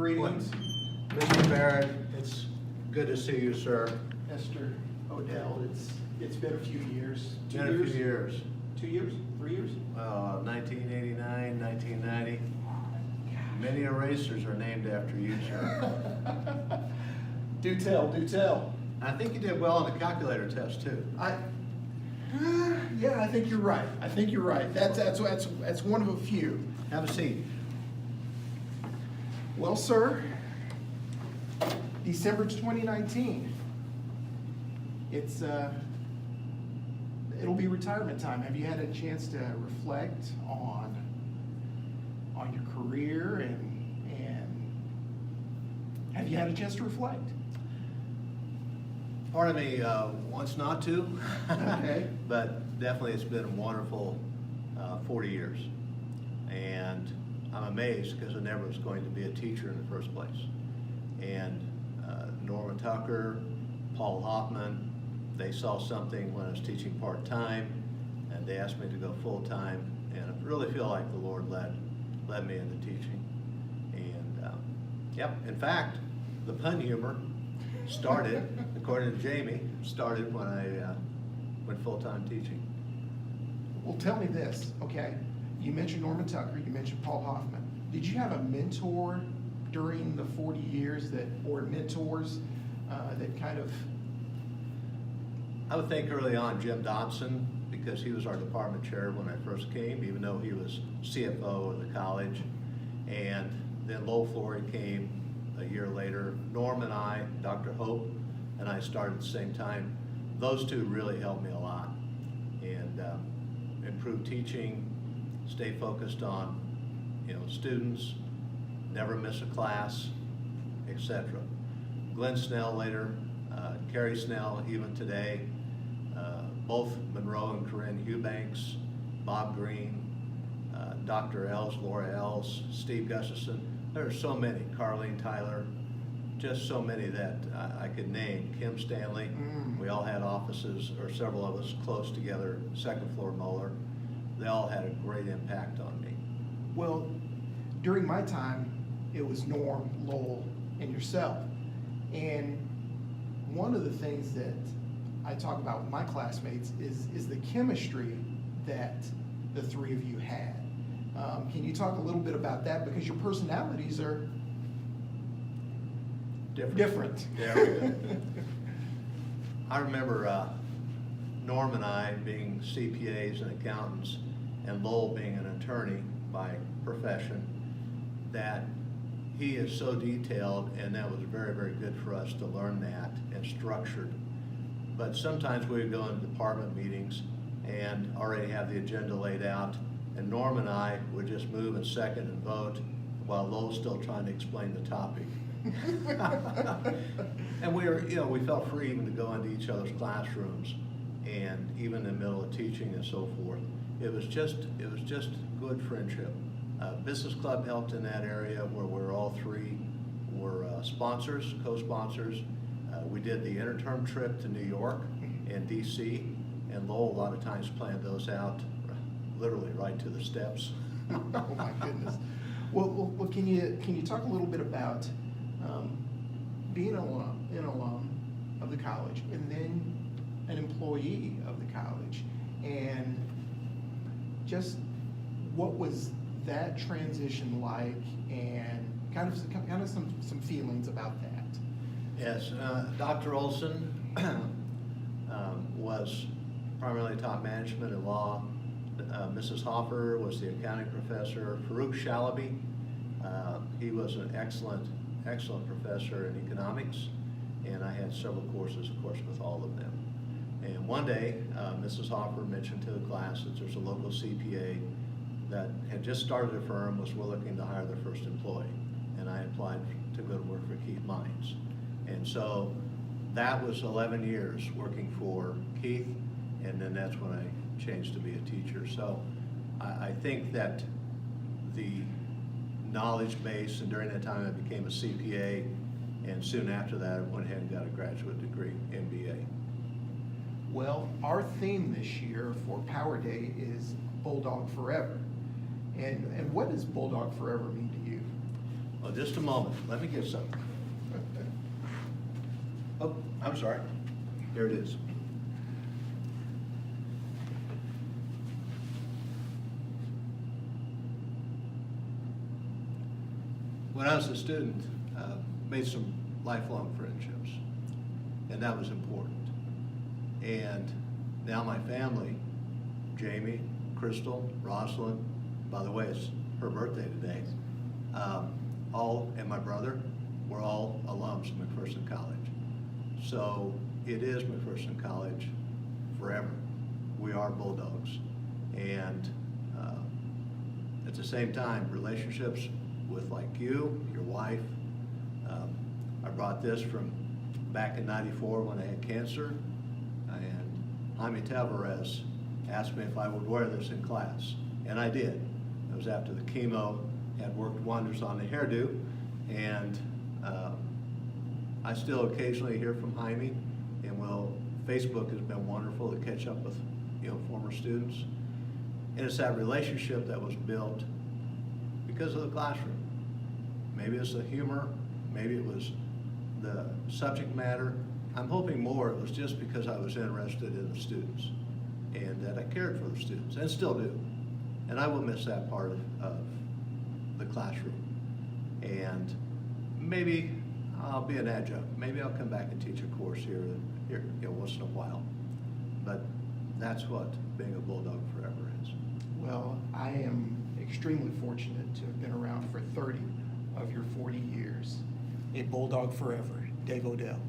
Greetings, Mr. Barrett, it's good to see you, sir. Mr. Odell. It's been a few years. Been a few years. 2 years? 3 years? 1989, 1990. Many erasers are named after you, sir. Do tell, do tell. I think you did well on the calculator test, too. Yeah, I think you're right. I think you're right. That's one of a few. Have a seat. Well, sir, December 2019. It'll be retirement time. Have you had a chance to reflect on your career and have you had a chance to reflect? Part of me wants not to, Okay. but definitely it's been a wonderful 40 years. And I'm amazed because I never was going to be a teacher in the first place. And Norman Tucker, Paul Hoffman, they saw something when I was teaching part-time, and they asked me to go full-time, and I really feel like the Lord led me into teaching. And yep, in fact, the pun humor started, according to Jamie, started when I went full-time teaching. Well, tell me this, okay? You mentioned Norman Tucker, you mentioned Paul Hoffman. Did you have a mentor during the 40 years or mentors that kind of... I would think early on Jim Dodson, because he was our department chair when I first came, even though he was CFO of the college. And then Lowell Flory came a year later. Norm and I, Dr. Hope, and I started at the same time. Those two really helped me a lot and improved teaching, stay focused on students, never miss a class, etc. Glenn Snell later, Carrie Snell even today, both Monroe and Corinne Eubanks, Bob Green, Dr. Els, Laura Els, Steve Gustafson. There are so many, Carlene Tyler, just so many that I could name. Kim Stanley, we all had offices, or several of us close together, second floor Moeller. They all had a great impact on me. Well, during my time, it was Norm, Lowell, and yourself. And one of the things that I talk about with my classmates is the chemistry that the three of you had. Can you talk a little bit about that? Because your personalities are different. Yeah. I remember Norm and I being CPAs and accountants, and Lowell being an attorney by profession, that he is so detailed, and that was very, very good for us to learn that and structured. But sometimes we would go into department meetings and already have the agenda laid out, and Norm and I would just move and second and vote while Lowell's still trying to explain the topic. And we felt free even to go into each other's classrooms, and even in the middle of teaching and so forth. It was just good friendship. Business Club helped in that area where we're all three were sponsors, co-sponsors. We did the interterm trip to New York and DC, and Lowell a lot of times planned those out literally right to the steps. Oh my goodness. Well, can you talk a little bit about being an alum of the college and then an employee of the college, and just what was that transition like, and kind of some feelings about that? Yes, Dr. Olson was primarily taught management and law. Mrs. Hoffer was the accounting professor. Farouk Shalaby, he was an excellent professor in economics, and I had several courses, of course, with all of them. And one day, Mrs. Hoffer mentioned to the class that there's a local CPA that had just started a firm, was looking to hire their first employee, and I applied to go to work for Keith Mines. And so that was 11 years working for Keith, and then that's when I changed to be a teacher. So I think that the knowledge base, and during that time I became a CPA, and soon after that I went ahead and got a graduate degree, MBA. Well, our theme this year for Power Day is Bulldog Forever. And what does Bulldog Forever mean to you? Oh, just a moment, let me get some. Oh, I'm sorry. Here it is. When I was a student, made some lifelong friendships, and that was important. And now my family, Jamie, Crystal, Rosalind, by the way, it's her birthday today, and my brother, we're all alums of McPherson College. So it is McPherson College forever. We are Bulldogs. And at the same time, relationships with like you, your wife. I brought this from back in '94 when I had cancer, and Jaime Tavares asked me if I would wear this in class, and I did. It was after the chemo had worked wonders on the hairdo, and I still occasionally hear from Jaime, and Facebook has been wonderful to catch up with former students, and it's that relationship that was built because of the classroom. Maybe it's the humor, maybe it was the subject matter. I'm hoping more it was just because I was interested in the students and that I cared for the students, and still do. And I will miss that part of the classroom. And maybe I'll be an adjunct. Maybe I'll come back and teach a course here once in a while. But that's what being a Bulldog Forever is. Well, I am extremely fortunate to have been around for 30 of your 40 years. A Bulldog Forever, Dave Odell.